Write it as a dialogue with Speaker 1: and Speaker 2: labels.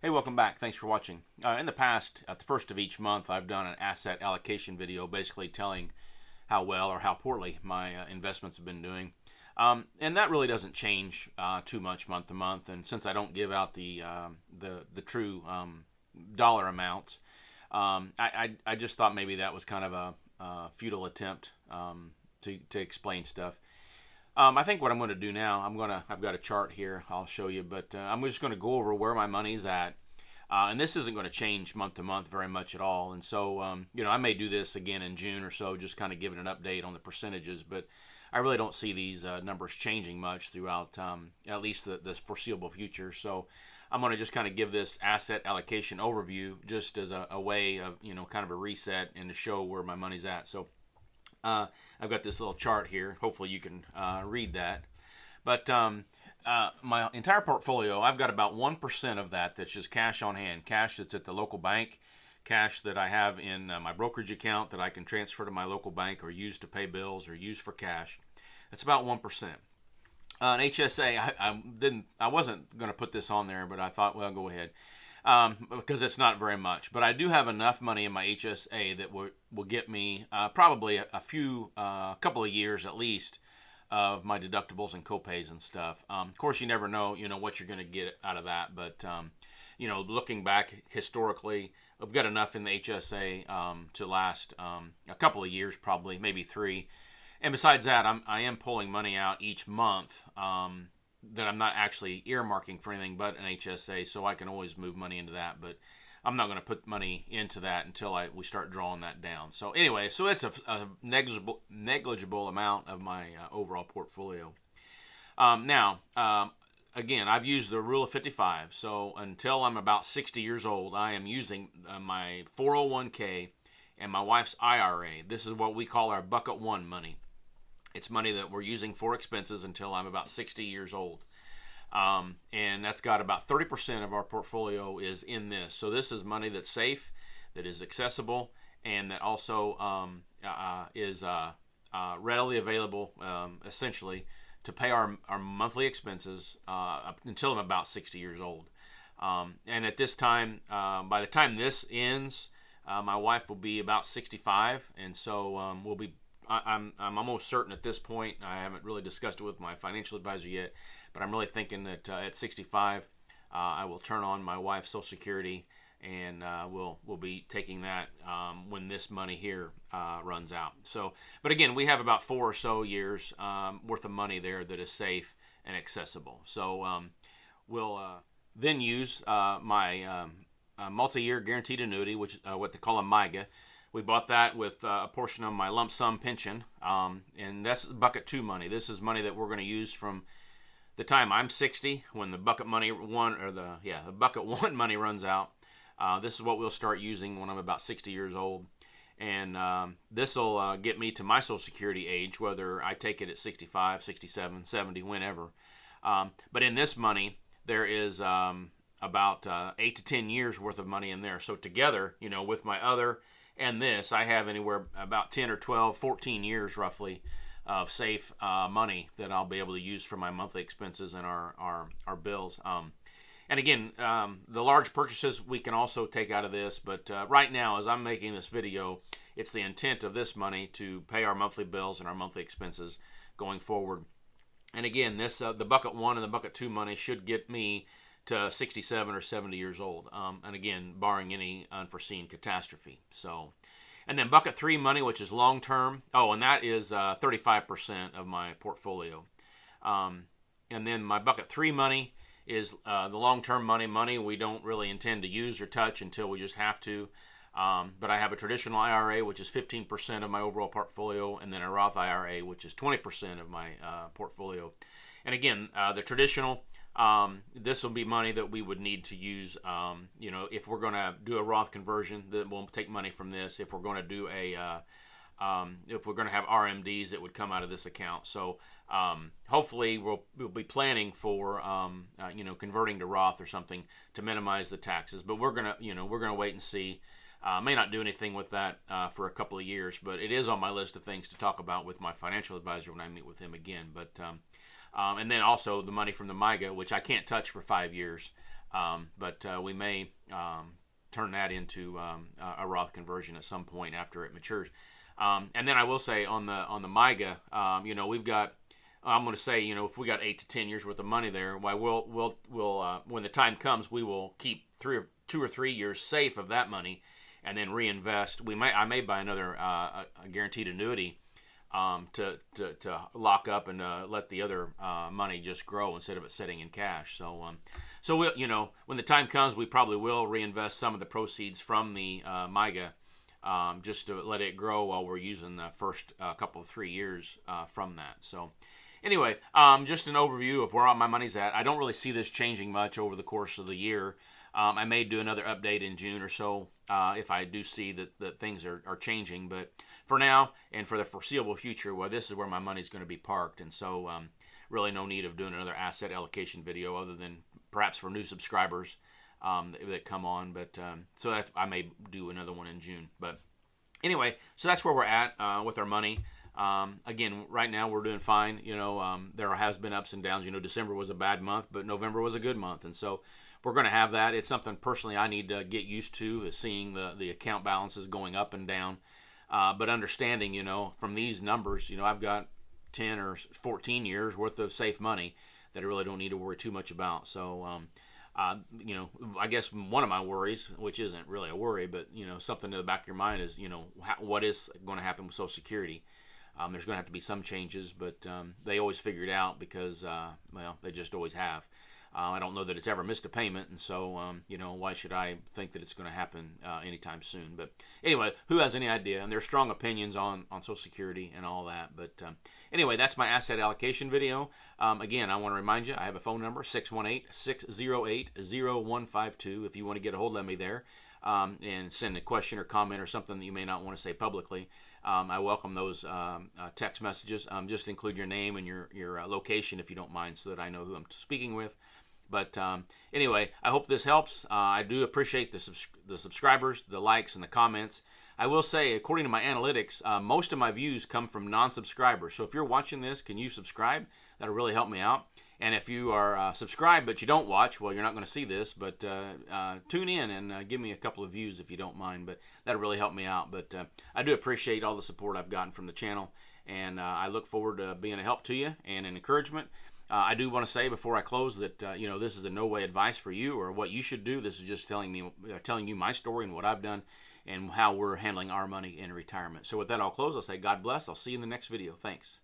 Speaker 1: Hey, welcome back. Thanks for watching. In the past, at the first of each month, I've done an asset allocation video basically telling how well or how poorly my investments have been doing. And that really doesn't change too much month to month. And since I don't give out the true dollar amounts, I just thought maybe that was kind of a futile attempt to explain stuff. I think what I'm going to do now, I've got a chart here I'll show you, but I'm just going to go over where my money's at. And this isn't going to change month to month very much at all. And so, I may do this again in June or so, just kind of giving an update on the percentages, but I really don't see these numbers changing much throughout at least the foreseeable future. So I'm going to just kind of give this asset allocation overview just as a way of, kind of a reset and to show where my money's at. So I've got this little chart here. Hopefully you can read that. But my entire portfolio, I've got about 1% of that that's just cash on hand, cash that's at the local bank, cash that I have in my brokerage account that I can transfer to my local bank or use to pay bills or use for cash. That's about 1%. An HSA, I wasn't going to put this on there, but I thought, well, go ahead. Because it's not very much, but I do have enough money in my HSA that will get me probably a couple of years at least of my deductibles and copays and stuff. Of course, you never know, what you're going to get out of that, but looking back historically, I've got enough in the HSA to last a couple of years, probably maybe 3. And besides that, I am pulling money out each month. That I'm not actually earmarking for anything but an HSA, so I can always move money into that, but I'm not going to put money into that until we start drawing that down. So anyway, so it's a negligible amount of my overall portfolio. Now, again, I've used the rule of 55, so until I'm about 60 years old, I am using my 401k and my wife's IRA. This is what we call our bucket one money. It's money that we're using for expenses until I'm about 60 years old. And that's got about 30% of our portfolio is in this. So this is money that's safe, that is accessible, and that also is readily available, essentially, to pay our monthly expenses until I'm about 60 years old. And at this time, by the time this ends, my wife will be about 65, and so we'll be I'm almost certain at this point, I haven't really discussed it with my financial advisor yet, but I'm really thinking that at 65, I will turn on my wife's Social Security, and we'll be taking that when this money here runs out. So, but again, we have about 4 or so years worth of money there that is safe and accessible. So we'll then use my multi-year guaranteed annuity, which is what they call a MIGA. We bought that with a portion of my lump sum pension, and that's bucket 2 money. This is money that we're going to use from the time I'm 60, when the bucket money the bucket 1 money runs out. This is what we'll start using when I'm about 60 years old, and this will get me to my Social Security age, whether I take it at 65, 67, 70, whenever. But in this money, there is about 8 to 10 years worth of money in there. So together, with my other and this, I have anywhere about 10 or 12, 14 years roughly of safe money that I'll be able to use for my monthly expenses and our bills. And again, the large purchases we can also take out of this, but right now, as I'm making this video, it's the intent of this money to pay our monthly bills and our monthly expenses going forward. And again, this the bucket 1 and the bucket 2 money should get me to 67 or 70 years old, and again, barring any unforeseen catastrophe. So, and then bucket 3 money, which is long term. Oh, and that is 35% of my portfolio. And then my bucket 3 money is the long term money we don't really intend to use or touch until we just have to. But I have a traditional IRA, which is 15% of my overall portfolio, and then a Roth IRA, which is 20% of my portfolio. And again, the traditional. This will be money that we would need to use, if we're going to do a Roth conversion, that we'll take money from this. If we're going to do if we're going to have RMDs, it would come out of this account. So hopefully we'll be planning for converting to Roth or something to minimize the taxes. But we're gonna wait and see. May not do anything with that for a couple of years, but it is on my list of things to talk about with my financial advisor when I meet with him again. But and then also the money from the MIGA, which I can't touch for 5 years. But we may turn that into a Roth conversion at some point after it matures. And then I will say on the MIGA, we've got. I'm going to say, if we got 8 to 10 years worth of money there, why we'll when the time comes, we will keep 2 or 3 years safe of that money, and then reinvest. I may buy another a guaranteed annuity to lock up and let the other money just grow instead of it sitting in cash. So we'll, when the time comes, we probably will reinvest some of the proceeds from the MIGA. Just to let it grow while we're using the first couple of 3 years from that. So anyway, just an overview of where all my money's at. I don't really see this changing much over the course of the year. I may do another update in June or so if I do see that things are changing. But for now and for the foreseeable future, well, this is where my money's going to be parked. And so really no need of doing another asset allocation video other than perhaps for new subscribers that come on. But so that I may do another one in June. But anyway, so that's where we're at with our money. Again, right now we're doing fine. There has been ups and downs. December was a bad month, but November was a good month. And so we're going to have that. It's something personally I need to get used to, is seeing the account balances going up and down. But understanding, from these numbers, I've got 10 or 14 years worth of safe money that I really don't need to worry too much about. So, I guess one of my worries, which isn't really a worry, but, something in the back of your mind is, what is going to happen with Social Security? There's going to have to be some changes, but they always figure it out because, they just always have. I don't know that it's ever missed a payment, and so, why should I think that it's going to happen anytime soon? But anyway, who has any idea? And there's strong opinions on Social Security and all that. But anyway, that's my asset allocation video. Again, I want to remind you, I have a phone number, 618-608-0152, if you want to get a hold of me there and send a question or comment or something that you may not want to say publicly. I welcome those text messages. Just include your name and your location if you don't mind, so that I know who I'm speaking with. But anyway, I hope this helps. I do appreciate the subscribers, the likes, and the comments. I will say, according to my analytics, most of my views come from non-subscribers. So if you're watching this, can you subscribe? That'll really help me out. And if you are subscribed but you don't watch, well, you're not going to see this. But tune in and give me a couple of views if you don't mind. But that'll really help me out. But I do appreciate all the support I've gotten from the channel. And I look forward to being a help to you and an encouragement. I do want to say before I close that this is in no way advice for you or what you should do. This is just telling you my story and what I've done and how we're handling our money in retirement. So with that, I'll close. I'll say God bless. I'll see you in the next video. Thanks.